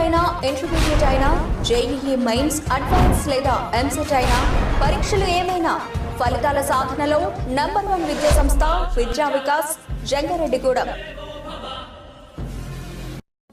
అయినా ఇంటర్మీడియట్ అయినా JEE mains advance లేదా ఎంసెట్ అయినా పరీక్షలు ఏమైనా ఫలితాల సాధనలో నంబర్ 1 విద్యా సంస్థ విద్యా వికాస్ జంగారెడ్డిగూడెం.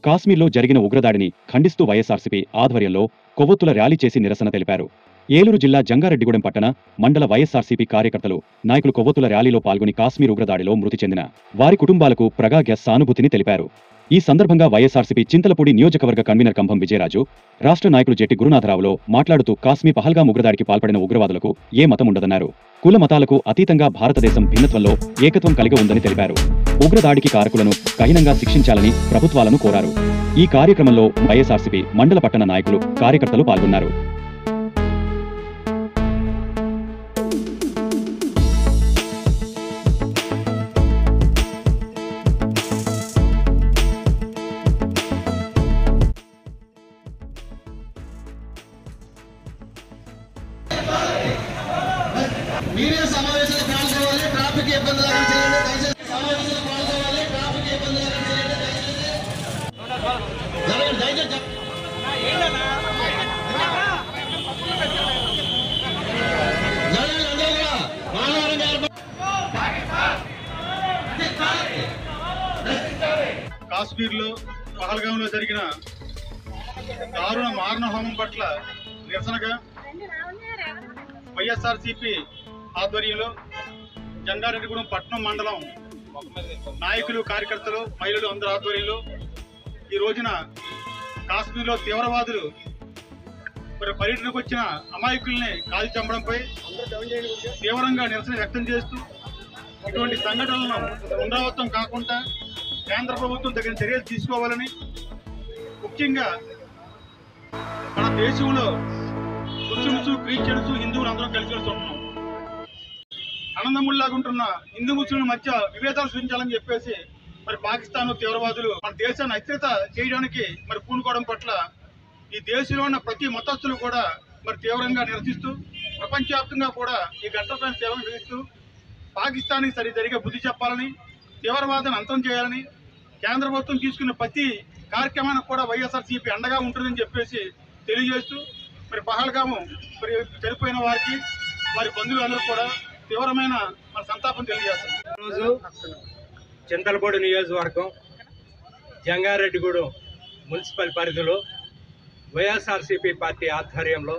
కాశ్మీర్లో జరిగిన ఉగ్రదాడిని ఖండిస్తూ వైఎస్ఆర్సీపీ ఆధ్వర్యంలో కొవ్వొత్తుల ర్యాలీ చేసి నిరసన తెలిపారు. ఏలూరు జిల్లా జంగారెడ్డిగూడెం పట్టణ మండల వైఎస్ఆర్సీపీ కార్యకర్తలు నాయకులు కొవ్వొత్తుల ర్యాలీలో పాల్గొని కాశ్మీర్ ఉగ్రదాడిలో మృతి చెందిన వారి కుటుంబాలకు ప్రగాఢ సానుభూతిని తెలిపారు. ఈ సందర్భంగా వైఎస్ఆర్సీపీ చింతలపూడి నియోజకవర్గ కన్వీనర్ కంభం విజయరాజు, రాష్ట్ర నాయకులు జెట్టి గురునాథరావులో మాట్లాడుతూ కాశ్మీర్ పహల్గాం ఉగ్రదాడికి పాల్పడిన ఉగ్రవాదులకు ఏ మతం ఉండదన్నారు. కుల మతాలకు అతీతంగా భారతదేశం భిన్నత్వంలో ఏకత్వం కలిగి ఉందని తెలిపారు. ఉగ్రదాడికి కారకులను కఠినంగా శిక్షించాలని ప్రభుత్వాలను కోరారు. ఈ కార్యక్రమంలో వైఎస్ఆర్సీపీ మండల పట్టణ నాయకులు, కార్యకర్తలు పాల్గొన్నారు. మీడియా సమావేశాలు పాల్గొవాలి, ట్రాఫిక్ ఇబ్బందులు చేయండి, దయచేసి సమావేశాలు పాల్గొవాలి, ట్రాఫిక్ ఇబ్బందులు చేయండి, దయచేసి కాశ్మీర్లో పహల్గాంలో జరిగిన దారుణ మారణహోమం పట్ల నిరసనగా వైఎస్ఆర్సీపీ ఆధ్వర్యంలో జంగారెడ్డిగూడెం పట్టణం మండలం నాయకులు, కార్యకర్తలు, మహిళలు అందరి ఆధ్వర్యంలో ఈ రోజున కాశ్మీర్లో తీవ్రవాదులు పర్యటనకు వచ్చిన అమాయకుల్ని కాల్చి చంపడంపై తీవ్రంగా నిరసన వ్యక్తం చేస్తూ ఇటువంటి సంఘటనలను పునరావృతం కాకుండా కేంద్ర ప్రభుత్వం తగిన చర్యలు తీసుకోవాలని, ముఖ్యంగా మన దేశంలో ముస్లింస్, క్రిస్టియన్స్, హిందువులు అందరం కలిసి ఉంటున్నాం. ఆనందముల్లాగుంటున్న హిందూ ముస్లింల మధ్య విభేదాలు సృష్టించాలని చెప్పేసి పాకిస్తాన్ తీవ్రవాదులు మన దేశాన్ని అస్థిరత చేయడానికి పూనుకోవడం పట్ల ఈ దేశంలో ఉన్న ప్రతి మతస్థులు కూడా తీవ్రంగా నిరసిస్తూ ప్రపంచవ్యాప్తంగా కూడా ఈ ఘటనపై తీవ్రంగా నిరసిస్తూ పాకిస్తాన్కి సరిగా బుద్ధి చెప్పాలని, తీవ్రవాదాన్ని అంతం చేయాలని, కేంద్ర ప్రభుత్వం తీసుకున్న ప్రతి కార్యక్రమానికి కూడా వైఎస్ఆర్సీపీ అండగా ఉంటుందని చెప్పేసి తెలియజేస్తూ పహల్గాము చనిపోయిన వారికి, వారి బంధువులందరూ కూడా తీవ్రమైన సంతాపం తెలియజేస్తారు. ఈరోజు చింతలపూడి నియోజకవర్గం జంగారెడ్డిగూడెం మున్సిపల్ పరిధిలో వైఎస్ఆర్సీపీ పార్టీ ఆధ్వర్యంలో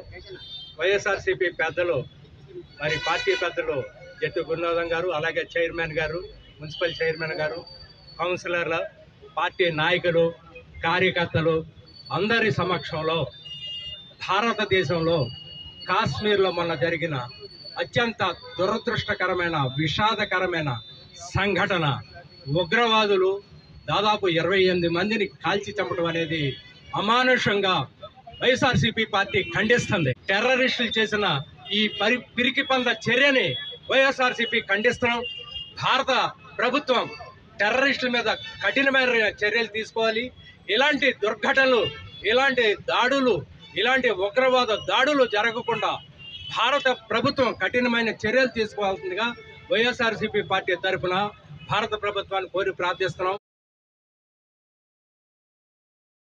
వైఎస్ఆర్సీపీ పెద్దలు, పార్టీ పెద్దలు జెట్టి గురునాథం గారు, అలాగే చైర్మన్ గారు, మున్సిపల్ చైర్మన్ గారు, కౌన్సిలర్ల, పార్టీ నాయకులు, కార్యకర్తలు అందరి సమక్షంలో భారతదేశంలో కాశ్మీర్లో మొన్న జరిగిన అత్యంత దురదృష్టకరమైన, విషాదకరమైన సంఘటన, ఉగ్రవాదులు దాదాపు 28 మందిని కాల్చి చంపడం అనేది అమానుషంగా వైఎస్ఆర్సీపీ పార్టీ ఖండిస్తుంది. టెర్రరిస్టులు చేసిన ఈ పిరికిపంద చర్యని వైఎస్ఆర్సీపీ ఖండిస్తున్నాం. భారత ప్రభుత్వం టెర్రరిస్టుల మీద కఠినమైన చర్యలు తీసుకోవాలి. ఇలాంటి దుర్ఘటనలు, ఇలాంటి దాడులు, ఇలాంటి ఉగ్రవాద దాడులు జరగకుండా భారత ప్రభుత్వం కఠినమైన చర్యలు తీసుకోవాల్సిందిగా వైఎస్ఆర్సీపీ పార్టీ తరఫున భారత ప్రభుత్వాన్ని కోరి ప్రార్థిస్తున్నాం.